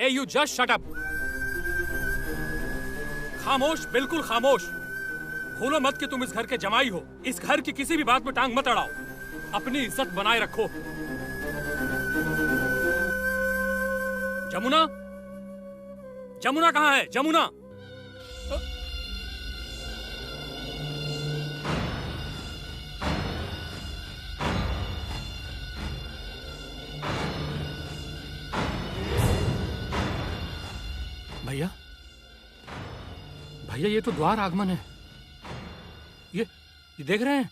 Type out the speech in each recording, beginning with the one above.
A you just shut up. खामोश, बिल्कुल खामोश। भूलो मत कि तुम इस घर के जमाई हो। इस घर की किसी भी बात में टांग मत अड़ाओ। अपनी इज्जत बनाए रखो। जमुना, जमुना कहाँ है? जमुना, भैया, भैया ये तो द्वार आगमन है। ये देख रहे हैं?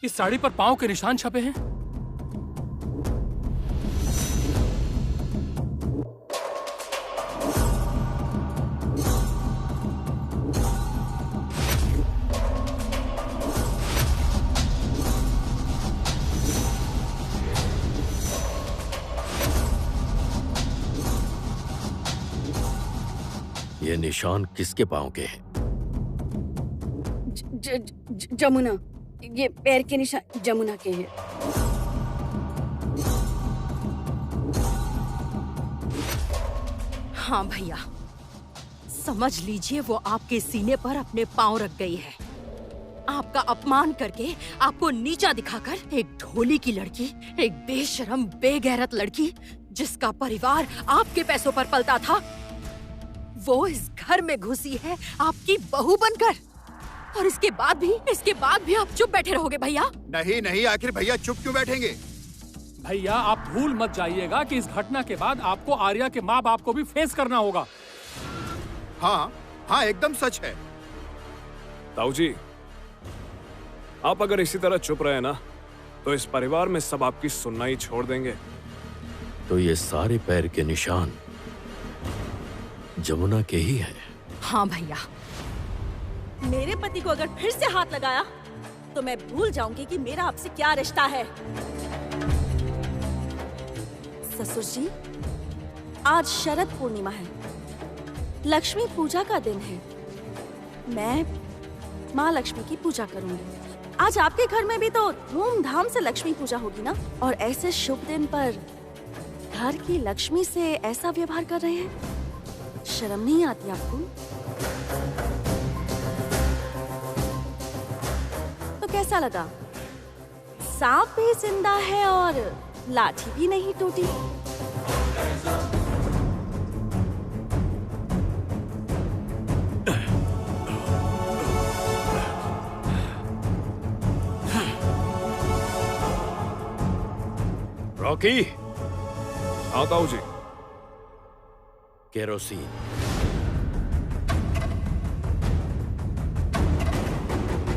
इस साड़ी पर पांव के निशान छपे हैं। ये निशान किसके पांव के हैं? जमुना, ये पैर के निशान जमुना के हैं। हाँ भैया, समझ लीजिए वो आपके सीने पर अपने पांव रख गई है। आपका अपमान करके, आपको नीचा दिखाकर एक ढोली की लड़की, एक बेशरम बेगैरत लड़की जिसका परिवार आपके पैसों पर पलता था, वो इस घर में घुसी है आपकी बहू बनकर। और इसके बाद भी आप चुप बैठे रहोगे भैया? नहीं नहीं, आखिर भैया चुप क्यों बैठेंगे? भैया आप भूल मत जाइएगा कि इस घटना के बाद आपको आर्या के माँ बाप को भी फेस करना होगा। हाँ हाँ, एकदम सच है। ताऊ जी, आप अगर इसी तरह चुप रहे ना, तो इस परिवार में सब आपकी सुनना ही छोड़ देंगे। तो ये सारे पैर के निशान जमुना के ही हैं। हाँ भैया, मेरे पति को अगर फिर से हाथ लगाया तो मैं भूल जाऊंगी कि मेरा आपसे क्या रिश्ता है। ससुर जी, आज शरद पूर्णिमा है, लक्ष्मी पूजा का दिन है। मैं माँ लक्ष्मी की पूजा करूंगी। आज आपके घर में भी तो धूमधाम से लक्ष्मी पूजा होगी ना? और ऐसे शुभ दिन पर घर की लक्ष्मी से ऐसा व्यवहार कर रहे हैं, शर्म नहीं आती आपको? तो कैसा लगा? सांप भी जिंदा है और लाठी भी नहीं टूटी। रॉकी, हाँ ताऊ जी। केरोसिन।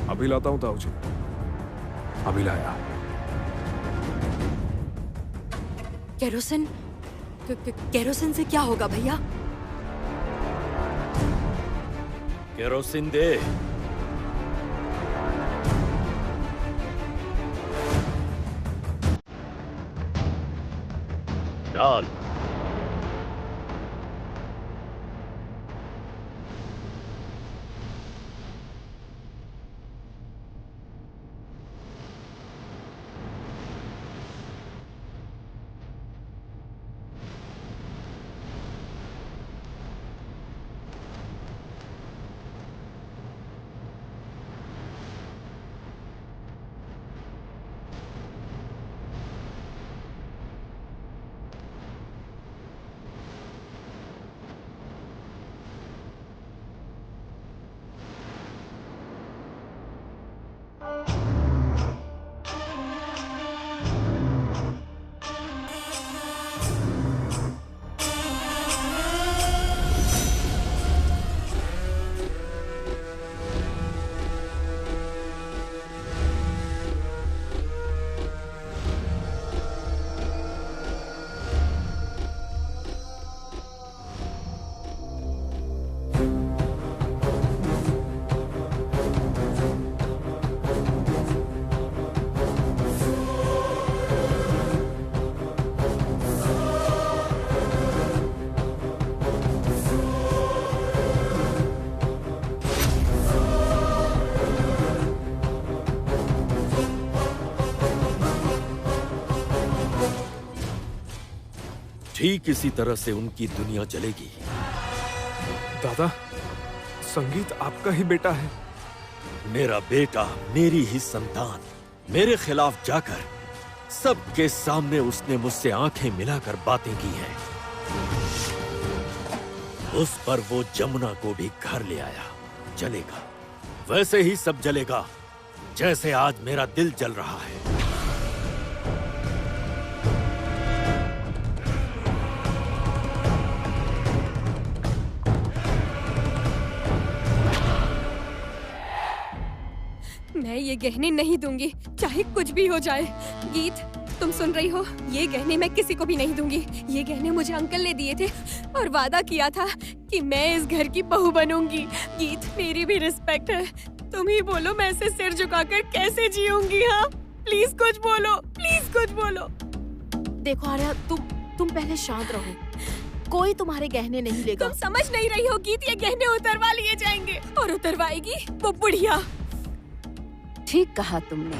अभी लाता हूँ ताऊ जी, अभी लाया। केरोसिन? केरोसिन से क्या होगा भैया? केरोसिन दे। डाल। ठीक इसी तरह से उनकी दुनिया जलेगी। दादा, संगीत आपका ही बेटा है। मेरा बेटा, मेरी ही संतान, मेरे खिलाफ जाकर सबके सामने उसने मुझसे आंखें मिलाकर बातें की हैं। उस पर वो जमुना को भी घर ले आया। जलेगा, वैसे ही सब जलेगा जैसे आज मेरा दिल जल रहा है। मैं ये गहने नहीं दूंगी, चाहे कुछ भी हो जाए। गीत, तुम सुन रही हो? ये गहने मैं किसी को भी नहीं दूंगी। ये गहने मुझे अंकल ने दिए थे और वादा किया था कि मैं इस घर की बहू बनूंगी। गीत, मेरी भी रिस्पेक्ट है। तुम ही बोलो, मैं इसे सिर झुकाकर कैसे जीऊंगी? हाँ, प्लीज कुछ बोलो, प्लीज कुछ बोलो। देखो आर्या, तुम पहले शांत रहो। कोई तुम्हारे गहने नहीं लेगा। तुम समझ नहीं रही हो गीत, ये गहने उतरवा लिए जाएंगे और उतरवाएगी वो बुढ़िया। ठीक कहा तुमने।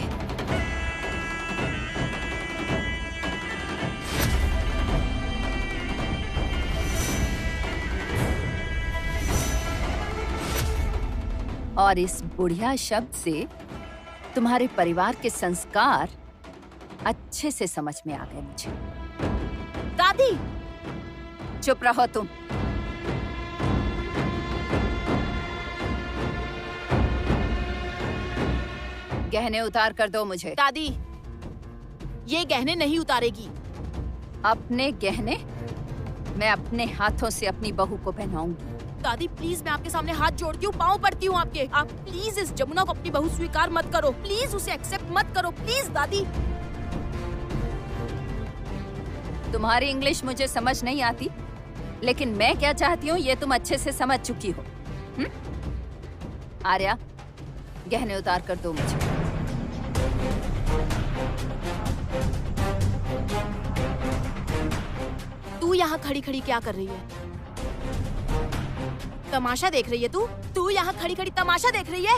और इस बुढ़िया शब्द से तुम्हारे परिवार के संस्कार अच्छे से समझ में आ गए मुझे। दादी, चुप रहो तुम। गहने उतार कर दो मुझे। दादी, ये गहने नहीं उतारेगी। अपने गहने मैं अपने हाथों से अपनी बहू को पहनाऊंगी। दादी प्लीज, मैं आपके सामने हाथ जोड़ती हूँ, पाँव पड़ती हूँ आपके। आप प्लीज इस जमुना को अपनी बहू स्वीकार मत करो। प्लीज उसे एक्सेप्ट मत करो, प्लीज दादी। तुम्हारी इंग्लिश मुझे समझ नहीं आती, लेकिन मैं क्या चाहती हूँ ये तुम अच्छे से समझ चुकी हो। आर्या, गहने उतार कर दो मुझे। तू यहाँ खड़ी खड़ी क्या कर रही है? तमाशा देख रही है तू? तू यहाँ खड़ी खड़ी तमाशा देख रही है?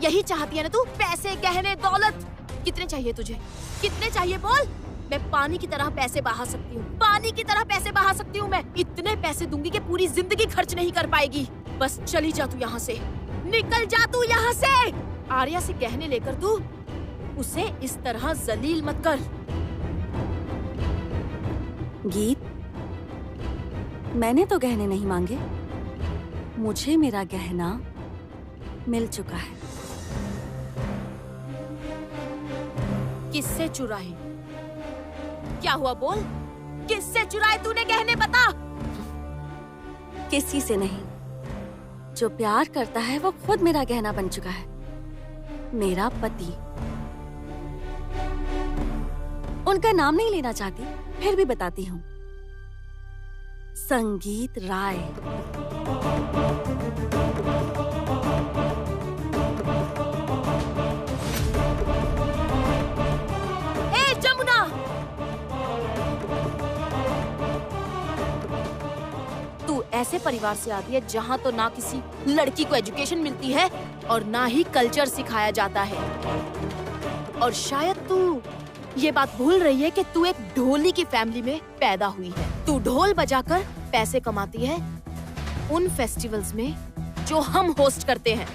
यही चाहती है ना तू? पैसे, गहने, दौलत। कितने चाहिए तुझे? कितने चाहिए बोल? मैं पानी की तरह पैसे बहा सकती हूँ, पानी की तरह पैसे बहा सकती हूँ। मैं इतने पैसे दूंगी कि पूरी जिंदगी खर्च नहीं कर पाएगी। बस चली जा तू यहाँ से, निकल जा तू यहाँ से। आर्या से गहने लेकर तू उसे इस तरह जलील मत कर। गीत, मैंने तो गहने नहीं मांगे, मुझे मेरा गहना मिल चुका है। किससे चुराए? क्या हुआ बोल? किससे चुराए तूने गहने, बता। किसी से नहीं, जो प्यार करता है वो खुद मेरा गहना बन चुका है। मेरा पति। उनका नाम नहीं लेना चाहती, फिर भी बताती हूँ। संगीत राय। ए जमुना, तू ऐसे परिवार से आती है जहाँ तो ना किसी लड़की को एजुकेशन मिलती है और ना ही कल्चर सिखाया जाता है। और शायद तू ये बात भूल रही है कि तू एक ढोली की फैमिली में पैदा हुई है। तू ढोल बजाकर पैसे कमाती है उन फेस्टिवल्स में जो हम होस्ट करते हैं।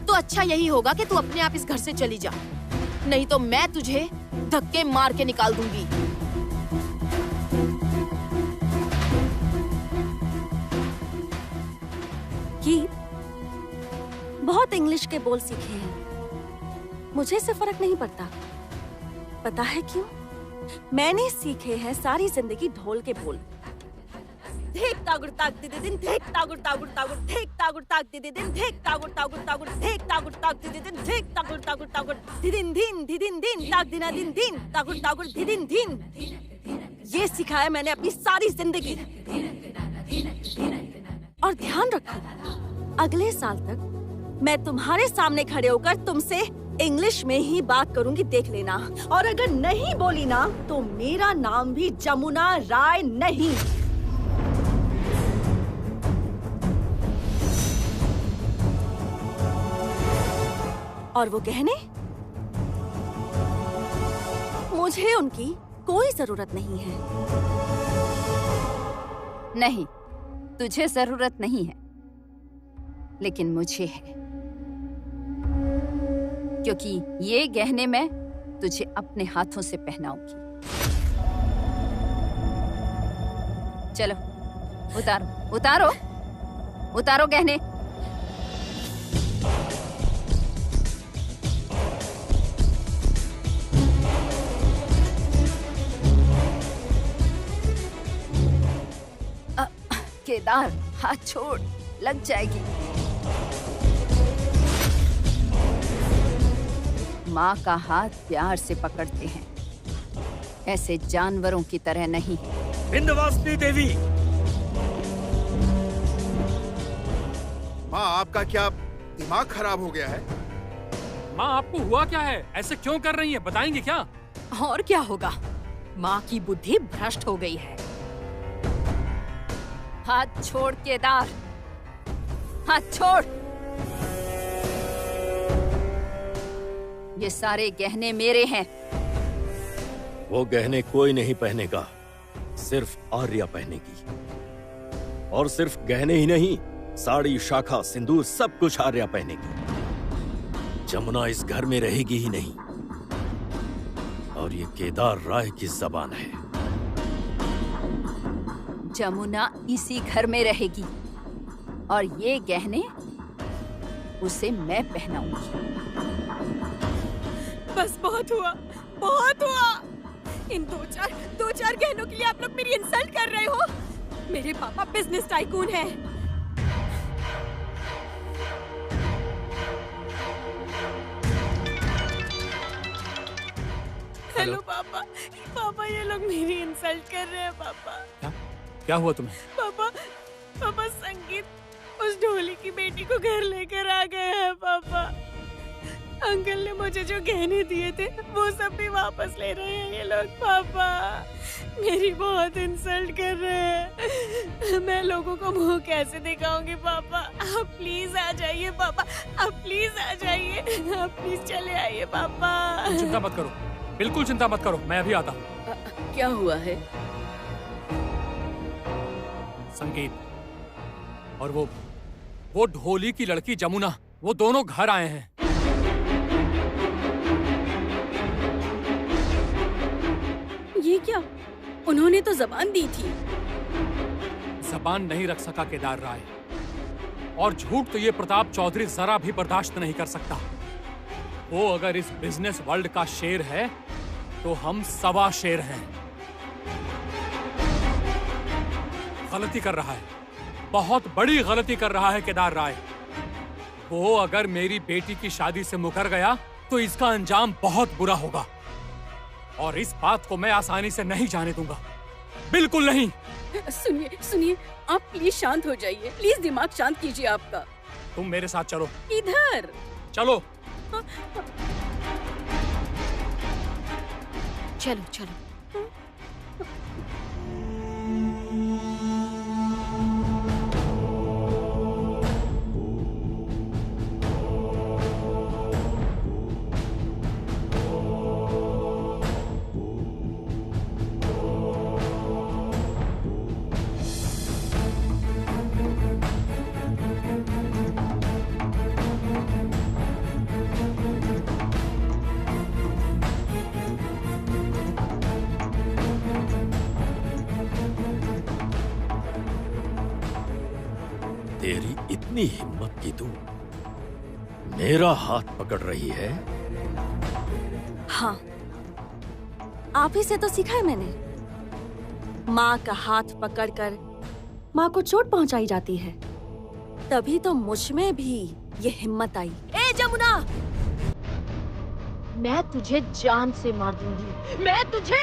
तो अच्छा यही होगा कि तू अपने आप इस घर से चली जा, नहीं तो मैं तुझे धक्के मार के निकाल दूंगी। गीत, बहुत इंग्लिश के बोल सीखे हैं, मुझे इससे फर्क नहीं पड़ता। पता है क्यों? मैंने सीखे हैं सारी जिंदगी ढोल के बोल। धेक तागुड़ ताग दे दिन, धेक तागुड़ तागुड़ तागुड़, धेक तागुड़ ताग दे दिन, धेक तागुड़ तागुड़ तागुड़, धेक तागुड़ ताग दे दिन, धेक तागुड़ तागुड़ तागुड़, धिदिन धिन धिदिन धिन, ताग दिना दिन दिन, तागुड़ तागुड़ धिदिन धिन। ये सिखाया मैंने अपनी सारी जिंदगी। और ध्यान रखो, अगले साल तक मैं तुम्हारे सामने खड़े होकर तुमसे इंग्लिश में ही बात करूंगी, देख लेना। और अगर नहीं बोली ना तो मेरा नाम भी जमुना राय नहीं। और वो गहने, मुझे उनकी कोई जरूरत नहीं है। नहीं, तुझे जरूरत नहीं है, लेकिन मुझे है, क्योंकि ये गहने मैं तुझे अपने हाथों से पहनाऊंगी। चलो, उतारो उतारो उतारो गहने। केदार, हाथ छोड़, लग जाएगी। माँ का हाथ प्यार से पकड़ते हैं, ऐसे जानवरों की तरह नहीं। विंध्यवासिनी देवी, माँ आपका क्या दिमाग खराब हो गया है? माँ आपको हुआ क्या है? ऐसे क्यों कर रही है? बताएंगे क्या? और क्या होगा, माँ की बुद्धि भ्रष्ट हो गई है। हाथ छोड़ केदार, हाथ छोड़। ये सारे गहने मेरे हैं। वो गहने कोई नहीं पहनेगा, सिर्फ आर्या पहनेगी। और सिर्फ गहने ही नहीं, साड़ी, शाखा, सिंदूर सब कुछ आर्या पहनेगी। जमुना इस घर में रहेगी ही नहीं। और ये केदार राय की जबान है। जमुना इसी घर में रहेगी और ये गहने उसे मैं पहनाऊंगी। बस बहुत हुआ, बहुत हुआ। इन दो चार गहनों के लिए आप लोग मेरी इंसल्ट कर रहे हो। मेरे पापा बिजनेस टाइकून हैं। हेलो पापा, पापा ये लोग मेरी इंसल्ट कर रहे हैं। पापा क्या हुआ तुम्हें? पापा संगीत उस ढोली की बेटी को घर लेकर आ गए हैं। पापा अंकल ने मुझे जो गहने दिए थे वो सब भी वापस ले रहे हैं ये लोग। पापा मेरी बहुत इंसल्ट कर रहे हैं। मैं लोगों को मुंह कैसे दिखाऊंगी? पापा आप प्लीज आ जाइए। पापा आप प्लीज आ जाइए। आप प्लीज चले आइए। पापा चिंता मत करो, बिल्कुल चिंता मत करो, मैं अभी आता हूँ। क्या हुआ है? संगीत और वो ढोली की लड़की जमुना, वो दोनों घर आए हैं। ये क्या? उन्होंने तो जबान दी थी। जबान नहीं रख सका केदार राय, और झूठ तो ये प्रताप चौधरी जरा भी बर्दाश्त नहीं कर सकता। वो अगर इस बिजनेस वर्ल्ड का शेर है तो हम सवा शेर हैं। गलती कर रहा है, बहुत बड़ी गलती कर रहा है केदार राय। वो अगर मेरी बेटी की शादी से मुकर गया तो इसका अंजाम बहुत बुरा होगा, और इस बात को मैं आसानी से नहीं जाने दूंगा, बिल्कुल नहीं। सुनिए, आप प्लीज शांत हो जाइए। प्लीज दिमाग शांत कीजिए आपका। तुम मेरे साथ चलो। इधर चलो। चलो चलो। तेरी इतनी हिम्मत कि तू मेरा हाथ पकड़ रही है? हाँ, आप ही से तो सीखा है मैंने। माँ का हाथ पकड़कर माँ को चोट पहुँचाई जाती है, तभी तो मुझ में भी ये हिम्मत आई। ए जमुना, मैं तुझे जान से मार दूंगी। मैं तुझे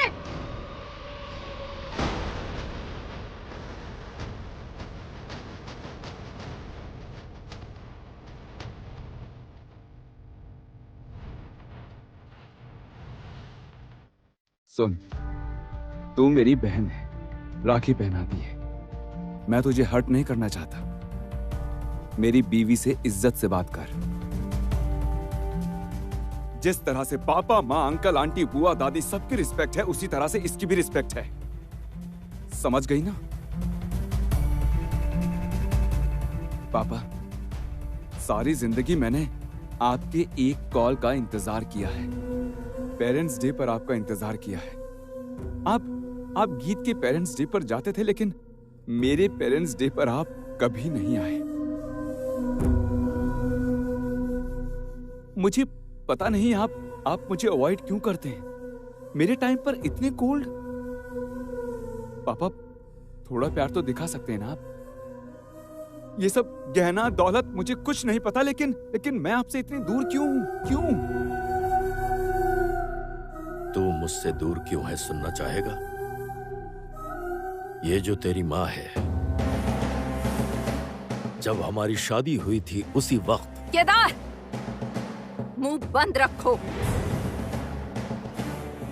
सुन, तू मेरी बहन है, राखी पहनाती है। मैं तुझे हर्ट नहीं करना चाहता। मेरी बीवी से इज्जत से बात कर। जिस तरह से पापा, माँ, अंकल, आंटी, बुआ, दादी सबकी रिस्पेक्ट है, उसी तरह से इसकी भी रिस्पेक्ट है। समझ गई ना? पापा, सारी जिंदगी मैंने आपके एक कॉल का इंतजार किया है। पेरेंट्स डे पर आपका इंतजार किया है। आप गीत के पेरेंट्स डे पर जाते थे, लेकिन मेरे पेरेंट्स डे पर आप कभी नहीं आए। मुझे पता नहीं आप मुझे अवॉइड क्यों करते हैं। मेरे टाइम पर इतने कोल्ड। पापा, थोड़ा प्यार तो दिखा सकते हैं ना आप। ये सब गहना दौलत मुझे कुछ नहीं पता, लेकिन मैं आपसे इतनी दूर क्यों हूं? क्यों? तू मुझसे दूर क्यों है सुनना चाहेगा? ये जो तेरी माँ है, जब हमारी शादी हुई थी उसी वक्त। केदार, मुंह बंद रखो।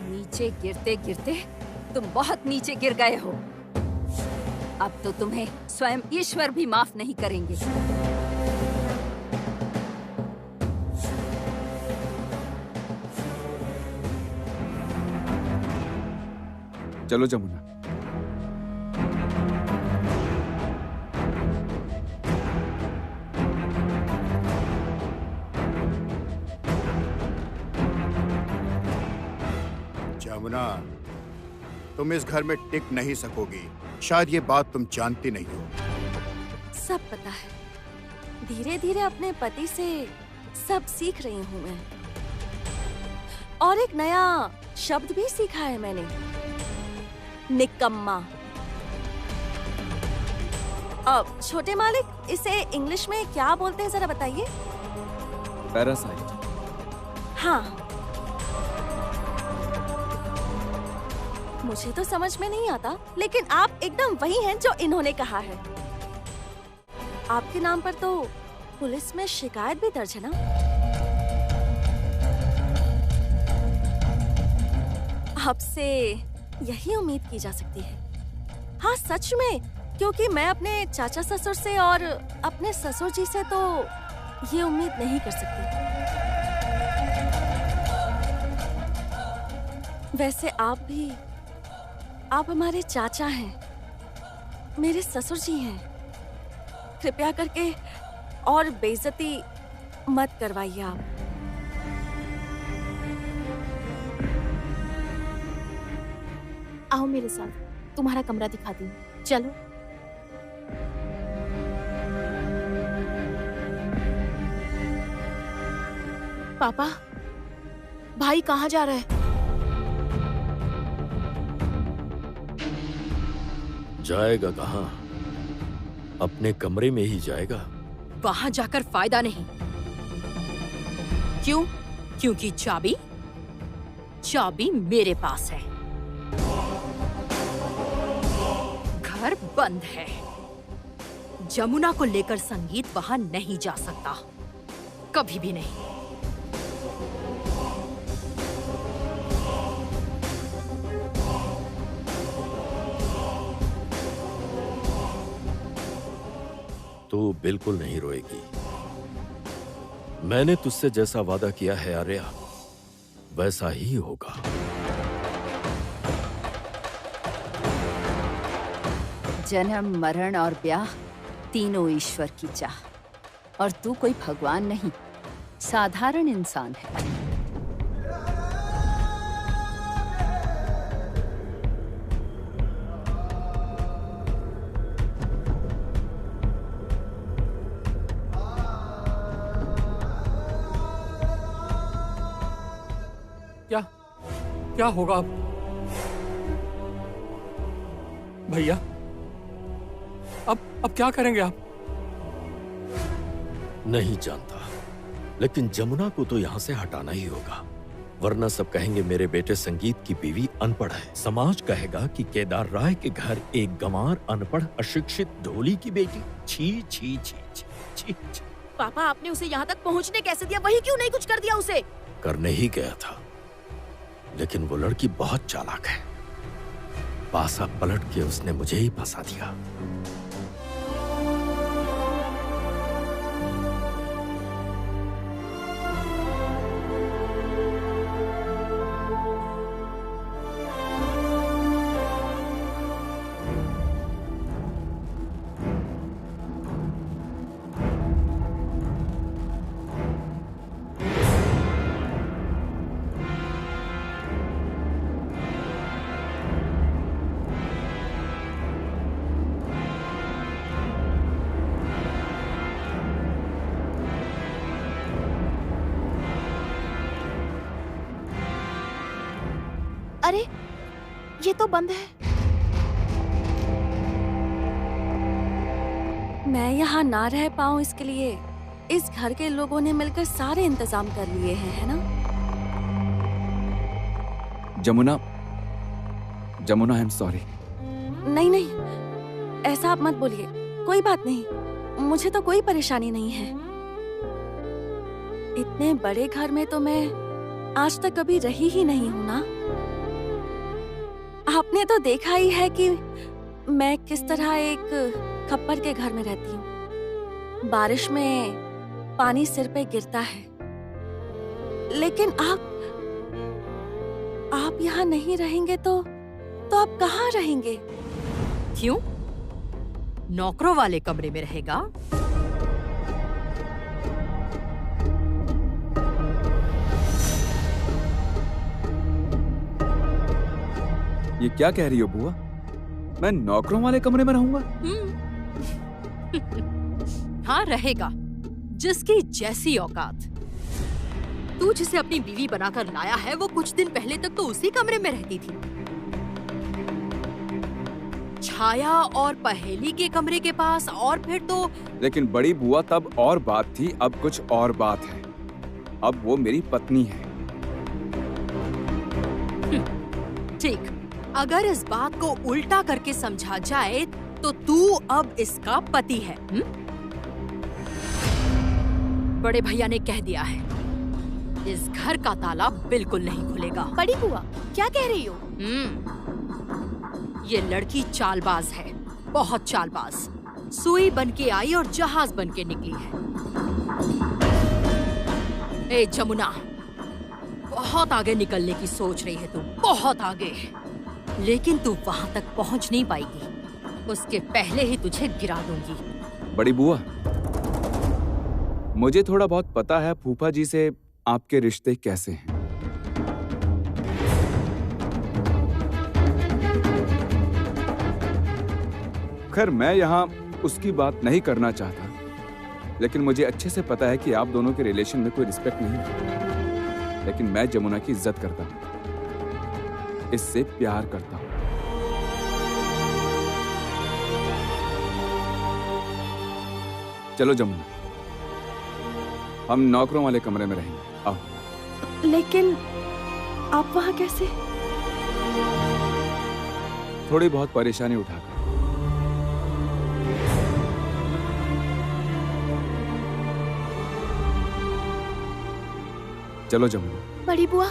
नीचे गिरते गिरते तुम बहुत नीचे गिर गए हो। अब तो तुम्हें स्वयं ईश्वर भी माफ नहीं करेंगे। चलो जमुना। जमुना, तुम इस घर में टिक नहीं सकोगी। शायद ये बात तुम जानती नहीं हो। सब पता है। धीरे धीरे अपने पति से सब सीख रही हूँ मैं। और एक नया शब्द भी सीखा है मैंने, निकम्मा। अब छोटे मालिक, इसे इंग्लिश में क्या बोलते हैं जरा बताइए? पैरासाइट। हाँ, मुझे तो समझ में नहीं आता, लेकिन आप एकदम वही हैं जो इन्होंने कहा है। आपके नाम पर तो पुलिस में शिकायत भी दर्ज है ना? आपसे यही उम्मीद की जा सकती है। हाँ सच में, क्योंकि मैं अपने चाचा ससुर से और अपने ससुर जी से तो ये उम्मीद नहीं कर सकती। वैसे आप हमारे चाचा हैं, मेरे ससुर जी हैं। कृपया करके और बेइज्जती मत करवाइए आप। आओ मेरे साथ, तुम्हारा कमरा दिखाती हूँ। चलो। पापा, भाई कहाँ जा रहा है? जाएगा कहाँ? अपने कमरे में ही जाएगा। वहां जाकर फायदा नहीं। क्यों? क्योंकि चाबी मेरे पास है। घर बंद है। जमुना को लेकर संगीत वहां नहीं जा सकता, कभी भी नहीं। तू बिल्कुल नहीं रोएगी। मैंने तुझसे जैसा वादा किया है आर्या, वैसा ही होगा। जन्म, मरण और ब्याह तीनों ईश्वर की चाह। और तू कोई भगवान नहीं, साधारण इंसान है। क्या होगा अब? भैया, अब क्या करेंगे आप? नहीं जानता, लेकिन जमुना को तो यहाँ से हटाना ही होगा, वरना सब कहेंगे मेरे बेटे संगीत की बीवी अनपढ़ है। समाज कहेगा कि केदार राय के घर एक गंवार, अनपढ़, अशिक्षित ढोली की बेटी। छी छी छी छी छी छी। पापा, आपने उसे यहाँ तक पहुँचने कैसे दिया? वही क्यों नहीं कुछ कर दिया उसे? करने ही गया था, लेकिन वो लड़की बहुत चालाक है। पासा पलट के उसने मुझे ही फंसा दिया। अरे ये तो बंद है। मैं यहाँ ना रह पाऊँ इसके लिए इस घर के लोगों ने मिलकर सारे इंतजाम कर लिए हैं, है ना? Jamuna, Jamuna I am sorry. नहीं नहीं, ऐसा आप मत बोलिए। कोई बात नहीं, मुझे तो कोई परेशानी नहीं है। इतने बड़े घर में तो मैं आज तक कभी रही ही नहीं हूँ ना। आपने तो देखा ही है कि मैं किस तरह एक खप्पर के घर में रहती हूँ। बारिश में पानी सिर पे गिरता है, लेकिन आप यहाँ नहीं रहेंगे तो आप कहाँ रहेंगे? क्यों? नौकरों वाले कमरे में रहेगा? ये क्या कह रही हो बुआ? मैं नौकरों वाले कमरे में रहूंगा? हाँ रहेगा, जिसकी जैसी औकात। तू जिसे अपनी बीवी बनाकर लाया है वो कुछ दिन पहले तक तो उसी कमरे में रहती थी। छाया और पहेली के कमरे के पास, और फिर तो। लेकिन बड़ी बुआ तब और बात थी, अब कुछ और बात है। अब वो मेरी पत्नी है। ठीक, अगर इस बात को उल्टा करके समझा जाए तो तू अब इसका पति है। बड़े भैया ने कह दिया है, इस घर का ताला बिल्कुल नहीं खुलेगा। बड़ी बुआ क्या कह रही हो? ये लड़की चालबाज है, बहुत चालबाज। सुई बन के आई और जहाज बन के निकली है। ए जमुना, बहुत आगे निकलने की सोच रही है तू, बहुत आगे। लेकिन तू वहां तक पहुंच नहीं पाएगी, उसके पहले ही तुझे गिरा दूंगी। बड़ी बुआ, मुझे थोड़ा बहुत पता है फूफा जी से आपके रिश्ते कैसे हैं। खैर मैं यहाँ उसकी बात नहीं करना चाहता, लेकिन मुझे अच्छे से पता है कि आप दोनों के रिलेशन में कोई रिस्पेक्ट नहीं है। लेकिन मैं जमुना की इज्जत करता हूँ, इससे प्यार करता हूँ। चलो जमुना, हम नौकरों वाले कमरे में रहेंगे, आओ। लेकिन आप वहाँ कैसे? थोड़ी बहुत परेशानी उठाकर। चलो जमुना। बड़ी बुआ,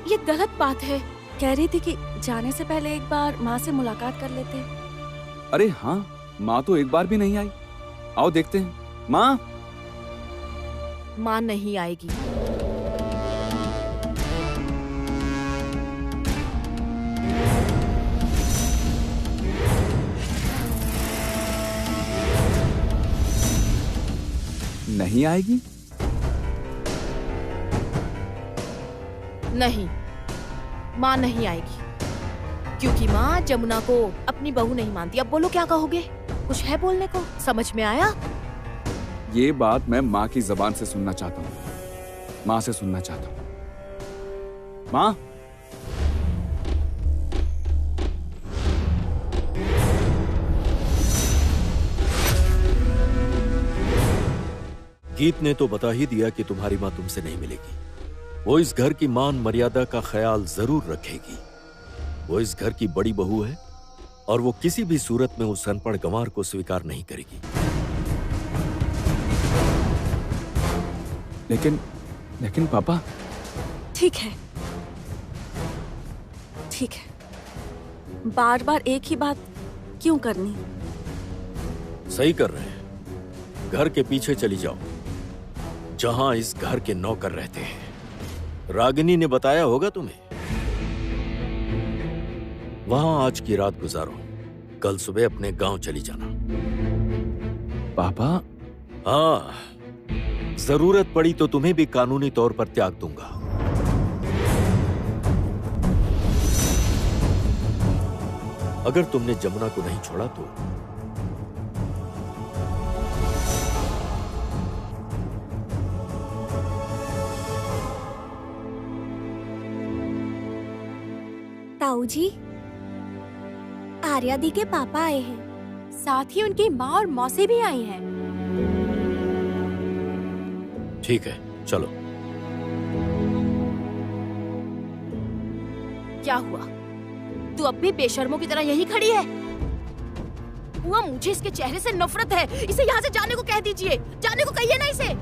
ये गलत बात है। कह रही थी कि जाने से पहले एक बार माँ से मुलाकात कर लेते। अरे हाँ, माँ तो एक बार भी नहीं आई। आओ देखते हैं। माँ। माँ नहीं आएगी। नहीं आएगी? नहीं, माँ नहीं आएगी, क्योंकि माँ जमुना को अपनी बहू नहीं मानती। अब बोलो क्या कहोगे? कुछ है बोलने को? समझ में आया? ये बात मैं माँ की जबान से सुनना चाहता हूँ, माँ से सुनना चाहता हूँ। माँ। गीत ने तो बता ही दिया कि तुम्हारी माँ तुमसे नहीं मिलेगी। वो इस घर की मान मर्यादा का ख्याल जरूर रखेगी। वो इस घर की बड़ी बहू है और वो किसी भी सूरत में उस अनपढ़ गंवार को स्वीकार नहीं करेगी। लेकिन पापा। ठीक है, ठीक है, बार बार एक ही बात क्यों करनी? सही कर रहे हैं। घर के पीछे चली जाओ, जहां इस घर के नौकर रहते हैं। रागिनी ने बताया होगा तुम्हें। वहां आज की रात गुजारो, कल सुबह अपने गांव चली जाना। पापा। हाँ, जरूरत पड़ी तो तुम्हें भी कानूनी तौर पर त्याग दूंगा। अगर तुमने जमुना को नहीं छोड़ा तो। ताऊ जी, आर्या दी के पापा आए हैं। साथ ही उनकी माँ और मौसी भी आई हैं। ठीक है, चलो। क्या हुआ? तू अब भी बेशर्मों की तरह यहीं खड़ी है? हुआ, मुझे इसके चेहरे से नफरत है। इसे यहाँ से जाने को कह दीजिए। जाने को कहिए ना इसे।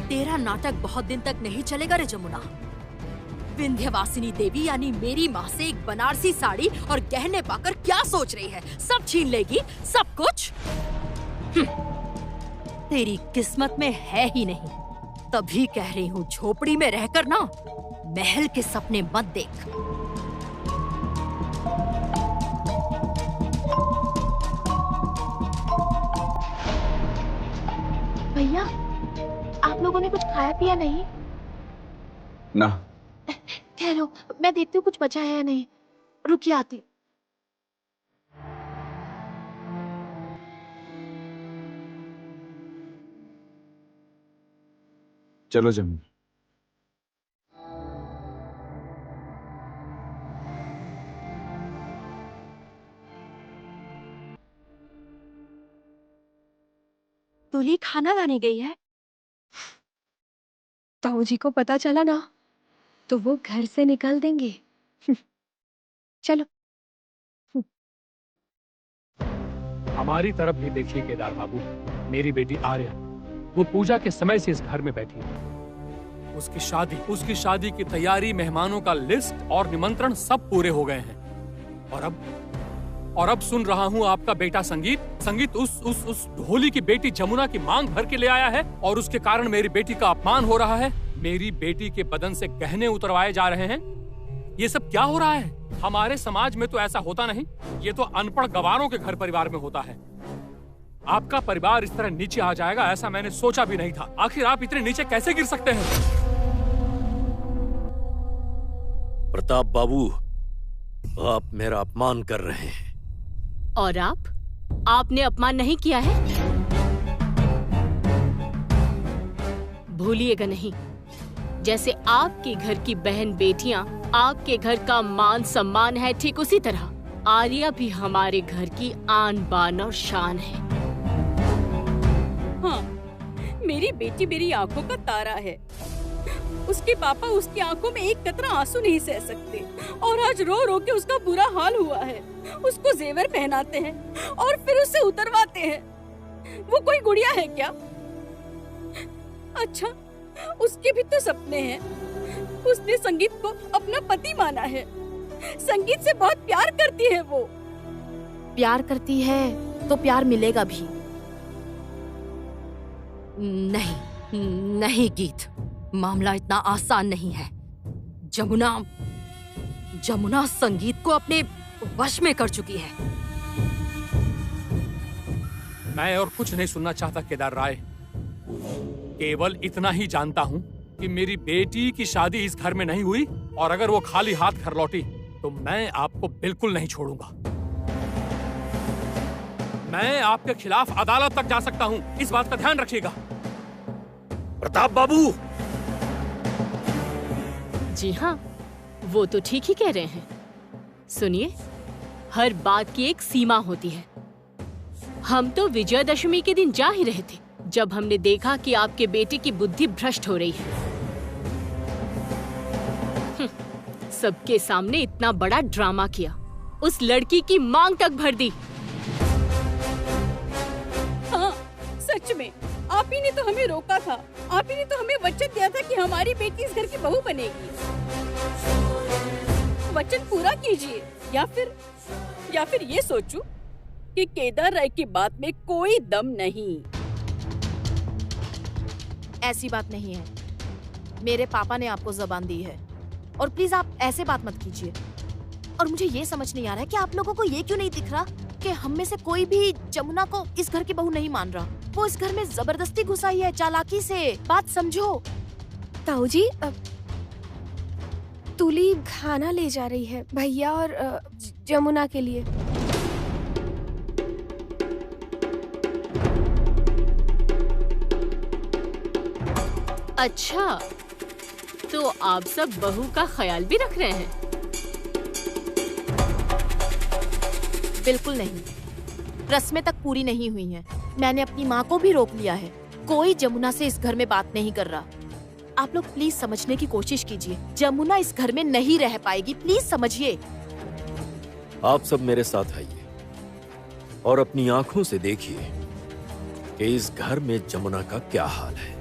तेरा नाटक बहुत दिन तक नहीं चलेगा रे जमुना। विंध्यवासिनी देवी यानी मेरी माँ से एक बनारसी साड़ी और गहने पाकर क्या सोच रही है? सब छीन लेगी, सब कुछ। तेरी किस्मत में है ही नहीं। तभी कह रही हूँ, झोपड़ी में रहकर ना महल के सपने मत देख। भैया, आप लोगों ने कुछ खाया पिया नहीं? ना। ठहरो, मैं देखती हूँ कुछ बचा है या नहीं। रुकिए, आती। चलो जमुना। तुली खाना लाने गई है। ताऊ जी को पता चला ना तो वो घर से निकाल देंगे। चलो। हमारी तरफ भी देखिए केदार बाबू, मेरी बेटी आर्या, वो पूजा के समय से इस घर में बैठी है। उसकी शादी की तैयारी, मेहमानों का लिस्ट और निमंत्रण सब पूरे हो गए हैं। और अब सुन रहा हूँ आपका बेटा संगीत उस ढोली की बेटी जमुना की मांग भर के ले आया है और उसके कारण मेरी बेटी का अपमान हो रहा है। मेरी बेटी के बदन से गहने उतरवाए जा रहे हैं। ये सब क्या हो रहा है? हमारे समाज में तो ऐसा होता नहीं। ये तो अनपढ़ गवारों के घर परिवार में होता है। आपका परिवार इस तरह नीचे आ जाएगा ऐसा मैंने सोचा भी नहीं था। आखिर आप इतने नीचे कैसे गिर सकते हैं? प्रताप बाबू, आप मेरा अपमान कर रहे हैं। और आपने अपमान नहीं किया है। भूलिएगा नहीं, जैसे आपके घर की बहन बेटियां आपके घर का मान सम्मान है, ठीक उसी तरह आर्या भी हमारे घर की आन बान और शान है। हाँ, मेरी बेटी मेरी आंखों का तारा है। उसके पापा उसकी आंखों में एक कतरा आंसू नहीं सह सकते और आज रो रो के उसका बुरा हाल हुआ है। उसको जेवर पहनाते हैं और फिर उसे उतरवाते हैं। वो कोई गुड़िया है क्या? अच्छा, उसके भी तो सपने हैं। उसने संगीत को अपना पति माना है। संगीत से बहुत प्यार करती है। वो प्यार करती है तो प्यार मिलेगा भी। नहीं गीत, मामला इतना आसान नहीं है। जमुना संगीत को अपने वश में कर चुकी है। मैं और कुछ नहीं सुनना चाहता केदार राय। केवल इतना ही जानता हूँ कि मेरी बेटी की शादी इस घर में नहीं हुई और अगर वो खाली हाथ घर लौटी तो मैं आपको बिल्कुल नहीं छोड़ूंगा। मैं आपके खिलाफ अदालत तक जा सकता हूँ, इस बात का ध्यान रखिएगा। प्रताप बाबू। जी हाँ, वो तो ठीक ही कह रहे हैं। सुनिए, हर बात की एक सीमा होती है। हम तो विजयदशमी के दिन जा ही रहे थे जब हमने देखा कि आपके बेटे की बुद्धि भ्रष्ट हो रही है। सबके सामने इतना बड़ा ड्रामा किया, उस लड़की की मांग तक भर दी। हाँ, सच में आप ही ने तो हमें रोका था। आप ही ने तो हमें वचन दिया था कि हमारी बेटी इस घर की बहू बनेगी। वचन पूरा कीजिए या फिर ये सोचूं कि केदार राय की बात में कोई दम नहीं। ऐसी बात नहीं है। मेरे पापा ने आपको जबान दी है और प्लीज आप ऐसे बात मत कीजिए। और मुझे ये समझ नहीं आ रहा है कि आप लोगों को ये क्यों नहीं दिख रहा कि हम में से कोई भी जमुना को इस घर की बहू नहीं मान रहा। वो इस घर में जबरदस्ती घुसाई है, चालाकी से। बात समझो। ताऊ जी, तुली खाना ले जा रही है भैया और जमुना के लिए। अच्छा, तो आप सब बहू का ख्याल भी रख रहे हैं? बिल्कुल नहीं, रस्में तक पूरी नहीं हुई हैं। मैंने अपनी माँ को भी रोक लिया है। कोई जमुना से इस घर में बात नहीं कर रहा। आप लोग प्लीज समझने की कोशिश कीजिए। जमुना इस घर में नहीं रह पाएगी, प्लीज समझिए। आप सब मेरे साथ आइए और अपनी आंखों से देखिए कि इस घर में जमुना का क्या हाल है।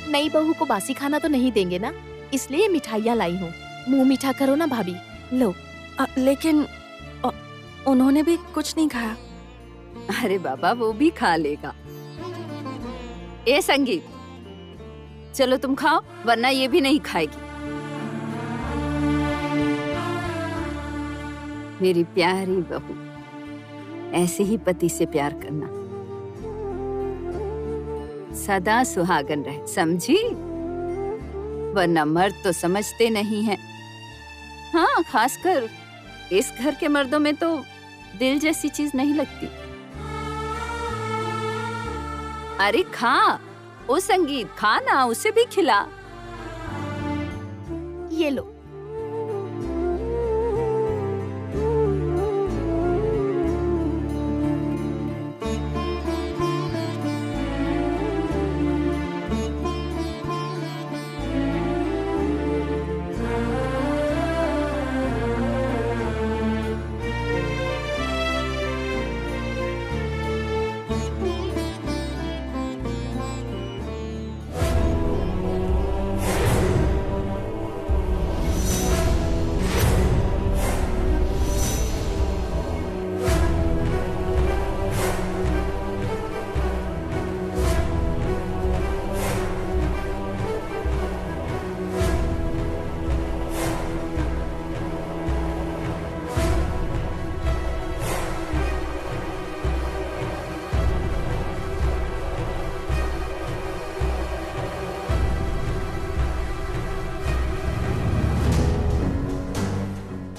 नई बहू को बासी खाना तो नहीं देंगे ना, इसलिए मिठाइयाँ लाई हूँ। मुंह मीठा करो ना भाभी। लो। लेकिन उन्होंने भी कुछ नहीं खाया। अरे बाबा, वो भी खा लेगा। ए संगीत, चलो तुम खाओ, वरना ये भी नहीं खाएगी। मेरी प्यारी बहू, ऐसे ही पति से प्यार करना, सदा सुहागन रहे, समझी? वरना मर्द तो समझते नहीं हैं। हाँ, खासकर इस घर के मर्दों में तो दिल जैसी चीज नहीं लगती। अरे खा, ओ संगीत, खा ना, उसे भी खिला। ये लो।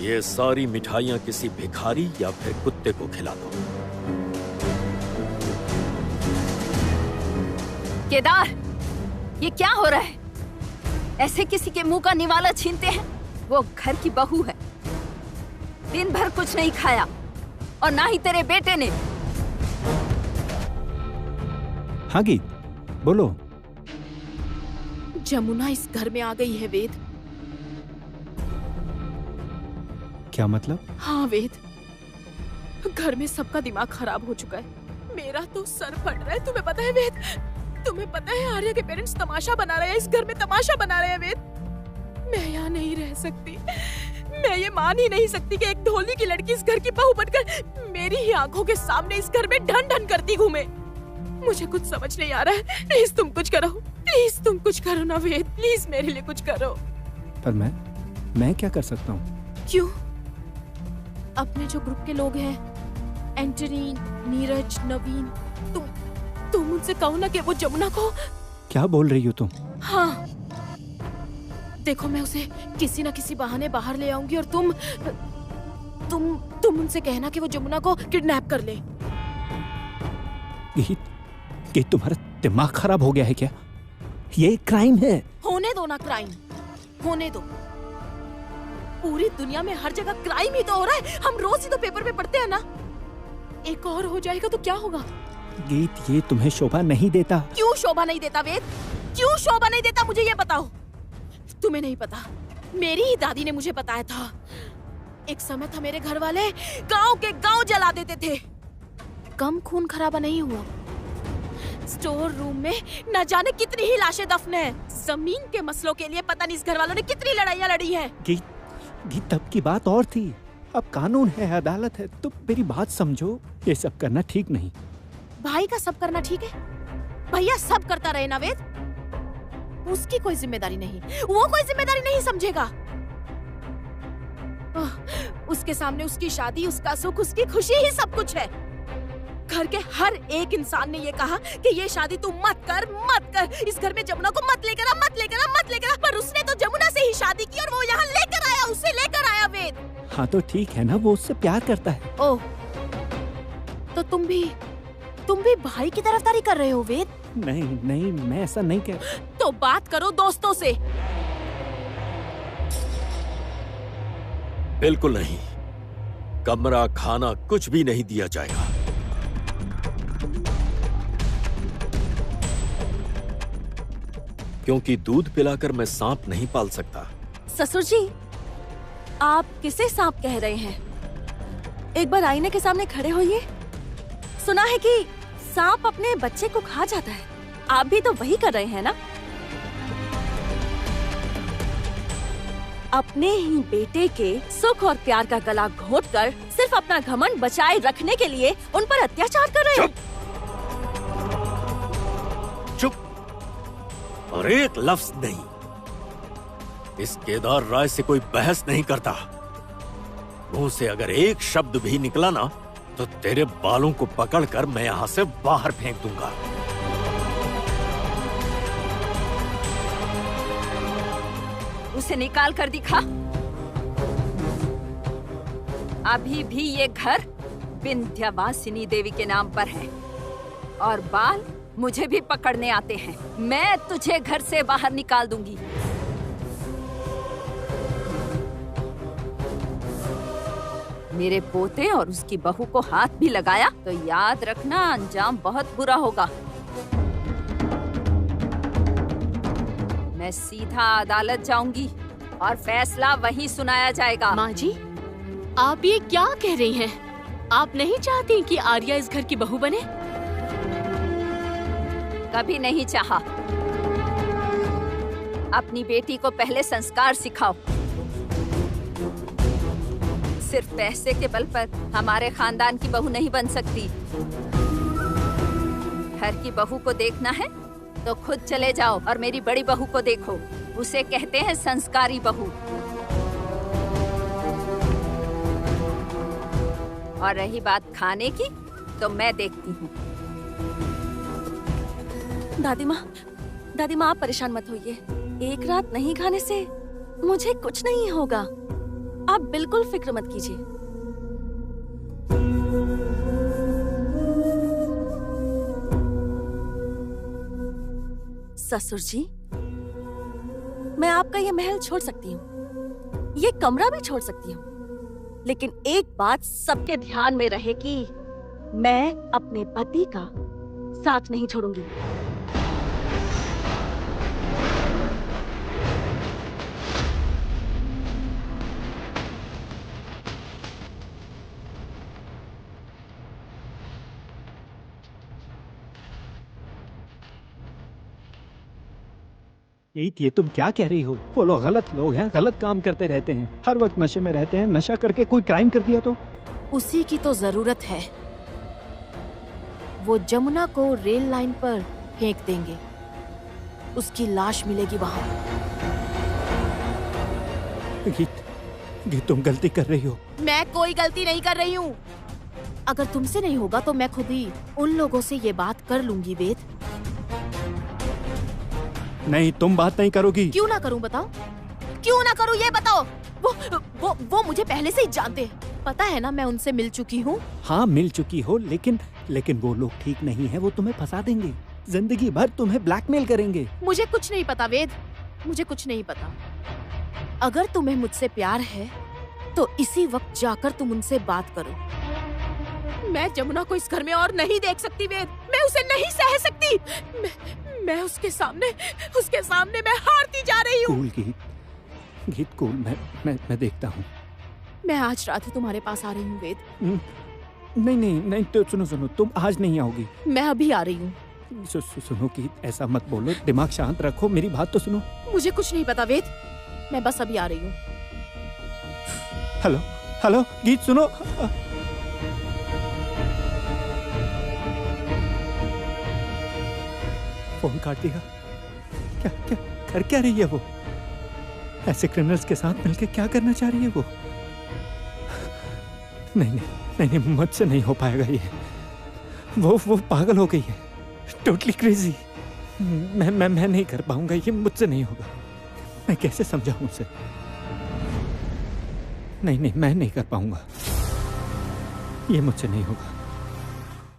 ये सारी मिठाइयाँ किसी भिखारी या फिर कुत्ते को खिला दो। केदार, ये क्या हो रहा है? ऐसे किसी के मुंह का निवाला छीनते हैं? वो घर की बहू है। दिन भर कुछ नहीं खाया, और ना ही तेरे बेटे ने। हाँ गीत, बोलो। जमुना इस घर में आ गई है वेद। क्या मतलब? हाँ वेद, घर में सबका दिमाग खराब हो चुका है। मेरा तो सर फट रहा है। तुम्हें पता है वेद, तुम्हें पता है आर्या के पेरेंट्स तमाशा बना रहे हैं, इस घर में तमाशा बना रहे हैं वेद। मैं यहाँ नहीं रह सकती। मैं ये मान ही नहीं सकती कि एक ढोली की लड़की इस घर की बहू बनकर मेरी ही आंखों के सामने इस घर में ढन ढन करती घूमे। मुझे कुछ समझ नहीं आ रहा है। प्लीज तुम कुछ करो, प्लीज तुम कुछ करो ना वेद, प्लीज मेरे लिए कुछ करो। पर मैं क्या कर सकता हूँ? क्यों? अपने जो ग्रुप के लोग हैं, एंटनी, नीरज, नवीन, तुम उनसे कहो ना कि वो जमुना को। क्या बोल रही हो तुम? हाँ, देखो मैं उसे किसी न किसी बहाने बाहर ले आऊंगी और तुम उनसे कहना कि वो जमुना को किडनैप कर ले। गीत, तुम्हारा दिमाग खराब हो गया है क्या? ये क्राइम है। होने दो ना क्राइम, होने दो। पूरी दुनिया में हर जगह क्राइम ही तो हो रहा है। हम रोज ही तो पेपर में पढ़ते हैं ना। एक और हो जाएगा तो क्या होगा? गीत, ये तुम्हें शोभा नहीं देता। क्यों शोभा नहीं देता वेद? क्यों शोभा नहीं देता? मुझे ये बताओ। तुम्हें नहीं पता, मेरी ही दादी ने मुझे बताया था। एक समय था मेरे घर वाले गांव के गांव जला देते थे। कम खून खराबा नहीं हुआ। स्टोर रूम में न जाने कितनी ही लाशें दफन है। जमीन के मसलों के लिए पता नहीं इस घर वालों ने कितनी लड़ाइयाँ लड़ी है। गीत, तब की बात और थी। अब कानून है, अदालत है। तुम मेरी बात समझो। ये सब करना ठीक नहीं। भाई का सब करना ठीक है? भैया सब करता रहे ना वेद, उसकी कोई जिम्मेदारी नहीं, वो कोई जिम्मेदारी नहीं समझेगा। उसके सामने उसकी शादी, उसका सुख, उसकी खुशी ही सब कुछ है। घर के हर एक इंसान ने ये कहा कि ये शादी तू मत कर, मत कर। इस घर में जमुना को मत लेकर आ, मत लेकर आ, मत लेकर आ। पर उसने तो जमुना से ही शादी की और वो यहाँ लेकर आया, उससे लेकर आया वेद। हाँ तो ठीक है ना, वो उससे प्यार करता है। ओह, तो तुम भी भाई की तरफदारी कर रहे हो वेद? नहीं नहीं, मैं ऐसा नहीं कह। तो बात करो दोस्तों से। बिल्कुल नहीं, कमरा खाना कुछ भी नहीं दिया जाएगा। क्योंकि दूध पिलाकर मैं सांप नहीं पाल सकता। ससुर जी, आप किसे सांप कह रहे हैं? एक बार आईने के सामने खड़े होइए। सुना है कि सांप अपने बच्चे को खा जाता है, आप भी तो वही कर रहे हैं ना? अपने ही बेटे के सुख और प्यार का गला घोंटकर सिर्फ अपना घमंड बचाए रखने के लिए उन पर अत्याचार कर रहे हैं। चुप और एक लफ्ज नहीं। इस केदार राय से कोई बहस नहीं करता। मुंह से अगर एक शब्द भी निकला ना तो तेरे बालों को पकड़कर मैं यहां से बाहर फेंक दूंगा। उसे निकाल कर दिखा। अभी भी ये घर विंध्यवासिनी देवी के नाम पर है और बाल मुझे भी पकड़ने आते हैं। मैं तुझे घर से बाहर निकाल दूंगी। मेरे पोते और उसकी बहू को हाथ भी लगाया तो याद रखना, अंजाम बहुत बुरा होगा। मैं सीधा अदालत जाऊंगी और फैसला वहीं सुनाया जाएगा। माँ जी, आप ये क्या कह रही हैं? आप नहीं चाहती कि आर्या इस घर की बहू बने? कभी नहीं चाहा। अपनी बेटी को पहले संस्कार सिखाओ। सिर्फ पैसे के बल पर हमारे खानदान की बहू नहीं बन सकती। घर की बहू को देखना है तो खुद चले जाओ और मेरी बड़ी बहू को देखो। उसे कहते हैं संस्कारी बहू। और रही बात खाने की तो मैं देखती हूँ। दादी माँ आप परेशान मत होइए। एक रात नहीं खाने से मुझे कुछ नहीं होगा, आप बिल्कुल फिक्र मत कीजिए। ससुर जी, मैं आपका ये महल छोड़ सकती हूँ, ये कमरा भी छोड़ सकती हूँ, लेकिन एक बात सबके ध्यान में रहे कि मैं अपने पति का साथ नहीं छोड़ूंगी। ये तुम क्या कह रही हो? वो लोग गलत लोग हैं, गलत काम करते रहते हैं, हर वक्त नशे में रहते हैं। नशा करके कोई क्राइम कर दिया तो? उसी की तो जरूरत है। वो जमुना को रेल लाइन पर फेंक देंगे, उसकी लाश मिलेगी वहां। गीत तुम गलती कर रही हो। मैं कोई गलती नहीं कर रही हूँ। अगर तुमसे नहीं होगा तो मैं खुद ही उन लोगों से ये बात कर लूंगी। वेद, नहीं, तुम बात नहीं करोगी। क्यों ना करूं बताओ? क्यों ना करूं ये बताओ? वो मुझे पहले से ही जानते हैं। पता है ना, मैं उनसे मिल चुकी हूँ। हाँ, मिल चुकी हो, लेकिन वो लोग ठीक नहीं है। वो तुम्हें फंसा देंगे, जिंदगी भर तुम्हें ब्लैकमेल करेंगे। मुझे कुछ नहीं पता वेद, मुझे कुछ नहीं पता। अगर तुम्हें मुझसे प्यार है तो इसी वक्त जाकर तुम उनसे बात करो। मैं जमुना को इस घर में और नहीं देख सकती वेद, मैं उसे नहीं सह सकती। मैं उसके सामने मैं हारती जा रही हूँ। कूल गीत कूल, मैं देखता हूँ। मैं आज रात ही तुम्हारे पास आ रही हूँ वेद। नहीं, तो सुनो, तुम आज नहीं आओगी। मैं अभी आ रही हूँ। सुनो गीत, ऐसा मत बोलो, दिमाग शांत रखो, मेरी बात तो सुनो। मुझे कुछ नहीं पता वेद, मैं बस अभी आ रही हूँ। हेलो गीत सुनो। फोन काट दिया। क्या कर क्या रही है वो? ऐसे क्रिमिनल्स के साथ मिलकर क्या करना चाह रही है वो? नहीं, मुझसे नहीं हो पाएगा ये। वो पागल हो गई है, टोटली क्रेजी। मैं नहीं कर पाऊंगा, ये मुझसे नहीं होगा। मैं कैसे समझाऊं उसे? नहीं, मैं नहीं कर पाऊंगा, ये मुझसे नहीं होगा।